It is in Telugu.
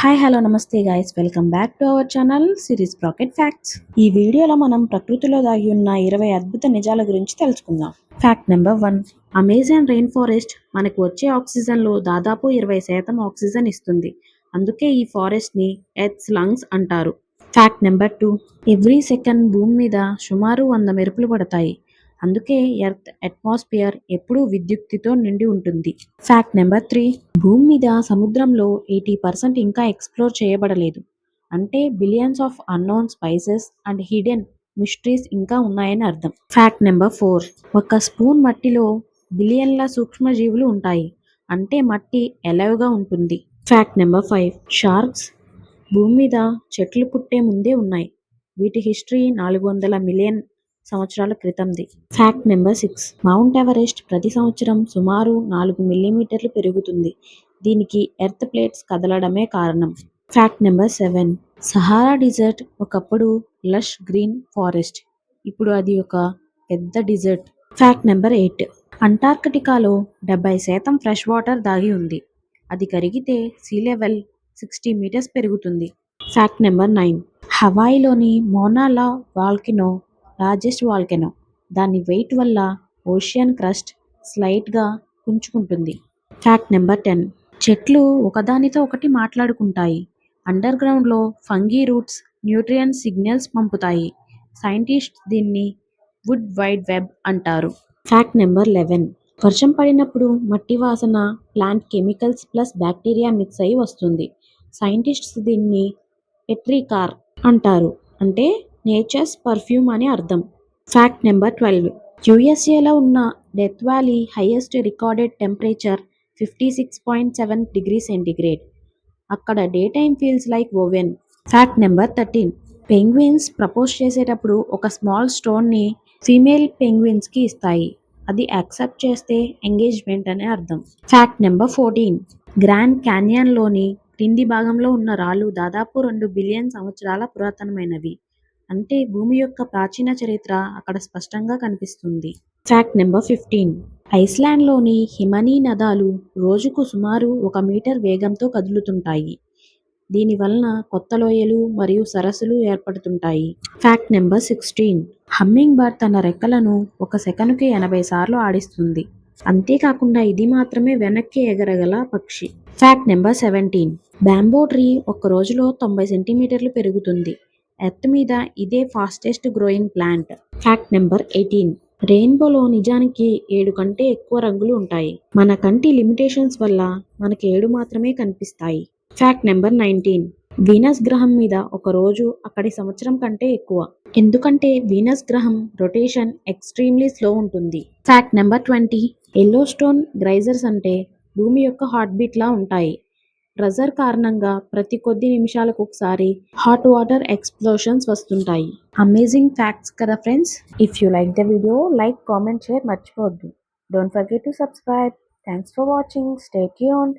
హాయ్ హలో నమస్తే guys, welcome back to our channel series rocket facts. ఈ వీడియోలో మనం ప్రకృతిలో దాగి ఉన్న 20 అద్భుత నిజాల గురించి తెలుసుకుందాం. Fact number 1. Amazon rain forest మనకు వచ్చే ఆక్సిజన్లో దాదాపు 20% ఆక్సిజన్ ఇస్తుంది. అందుకే ఈ ఫారెస్ట్ ని ఎర్త్స్ లంగ్స్ అంటారు. Fact number 2. ఎవ్రీ సెకండ్ భూమి మీద సుమారు 100 మెరుపులు పడతాయి. అందుకే ఎర్త్ అట్మాస్ఫియర్ ఎప్పుడూ విద్యుత్తుతో నిండి ఉంటుంది. Fact number 3. భూమి మీద సముద్రంలో 80% ఇంకా ఎక్స్ప్లోర్ చేయబడలేదు. అంటే billions of unknown spices and hidden mysteries ఇంకా ఉన్నాయని అర్థం. Fact number 4. ఒక స్పూన్ మట్టిలో బిలియన్ల సూక్ష్మజీవులు ఉంటాయి. అంటే మట్టి ఎలవ్గా ఉంటుంది. Fact number 5. షార్క్స్ భూమి మీద చెట్లు పుట్టే ముందే ఉన్నాయి. వీటి హిస్టరీ 400 మిలియన్ సంవత్సరాల క్రితంది. Fact number 6. మౌంట్ ఎవరెస్ట్ ప్రతి సంవత్సరం సుమారు 4 మిల్లీమీటర్లు పెరుగుతుంది. దీనికి ఎర్త్ ప్లేట్స్ కదలడమే కారణం. Fact number 7. సహారా డిజర్ట్ ఒకప్పుడు లష్ గ్రీన్ ఫారెస్ట్. ఇప్పుడు అది ఒక పెద్ద డిజర్ట్. Fact number 8. అంటార్కిటికాలో 70% ఫ్రెష్ వాటర్ దాగి ఉంది. అది కరిగితే సీ లెవెల్ 60 మీటర్స్ పెరుగుతుంది. Fact number 9. హవాయిలోని మోనాలా వాల్కెనో లార్జెస్ట్ వాల్కెనో. దాని వెయిట్ వల్ల ఓషియన్ క్రస్ట్ స్లైట్గా కుంచుకుంటుంది. Fact number 10. చెట్లు ఒకదానితో ఒకటి మాట్లాడుకుంటాయి. అండర్ గ్రౌండ్లో ఫంగీ రూట్స్ న్యూట్రియన్ సిగ్నల్స్ పంపుతాయి. సైంటిస్ట్ దీన్ని వుడ్ వైడ్ వెబ్ అంటారు. Fact number 11. వర్షం పడినప్పుడు మట్టి వాసన plant chemicals plus bacteria mix అయి వస్తుంది. సైంటిస్ట్స్ దీన్ని పెట్రికార్ అంటారు. అంటే నేచర్స్ పర్ఫ్యూమ్ అని అర్థం. Fact number 12. యుఎస్ఏలో ఉన్న Death Valley highest recorded temperature 56.7 degree centigrade. అక్కడ day time feels like oven. Fact number 13. Penguins propose చేసేటప్పుడు ఒక స్మాల్ స్టోన్ని ఫీమేల్ పెంగ్విన్స్కి ఇస్తాయి. అది యాక్సెప్ట్ చేస్తే ఎంగేజ్మెంట్ అనే అర్థం. Fact number 14. గ్రాండ్ క్యానియన్లోని క్రింది భాగంలో ఉన్న రాళ్ళు దాదాపు 2 బిలియన్ సంవత్సరాల పురాతనమైనవి. అంటే భూమి యొక్క ప్రాచీన చరిత్ర అక్కడ స్పష్టంగా కనిపిస్తుంది. Fact number 15. ఐస్లాండ్లోని హిమనీ నదాలు రోజుకు సుమారు 1 మీటర్ వేగంతో కదులుతుంటాయి. దీనివలన కొత్త లోయలు మరియు సరస్సులు ఏర్పడుతుంటాయి. Fact number 16. హమ్మింగ్ బర్డ్ తన రెక్కలను ఒక సెకనుకి 80 సార్లు ఆడిస్తుంది. అంతేకాకుండా ఇది మాత్రమే వెనక్కి ఎగరగల పక్షి. Fact number 17. బ్యాంబో ట్రీ ఒక్క రోజులో 90 సెంటీమీటర్లు పెరుగుతుంది. ఎర్త్ మీద ఇదే fastest growing plant. Fact number 18. రెయిన్బోలో నిజానికి 7 కంటే ఎక్కువ రంగులు ఉంటాయి. మన కంటి లిమిటేషన్స్ వల్ల మనకి 7 మాత్రమే కనిపిస్తాయి. Fact number 19. వీనస్ గ్రహం మీద ఒక రోజు అక్కడి సంవత్సరం కంటే ఎక్కువ. ఎందుకంటే వీనస్ గ్రహం రొటేషన్ ఎక్స్ట్రీమ్లీ స్లో ఉంటుంది. Fact number 20. ఎల్లోస్టోన్ గ్రైజర్స్ అంటే భూమి యొక్క హార్ట్ బీట్ లా ఉంటాయి. ప్రెజర్ కారణంగా ప్రతి కొద్ది నిమిషాలకు ఒకసారి హాట్ వాటర్ ఎక్స్ప్లోషన్స్ వస్తుంటాయి. అమేజింగ్ ఫ్యాక్ట్స్ కదా friends. If you like the video like, comment, share మర్చిపోవద్దు. Don't forget to subscribe. Thanks for watching. Stay tuned.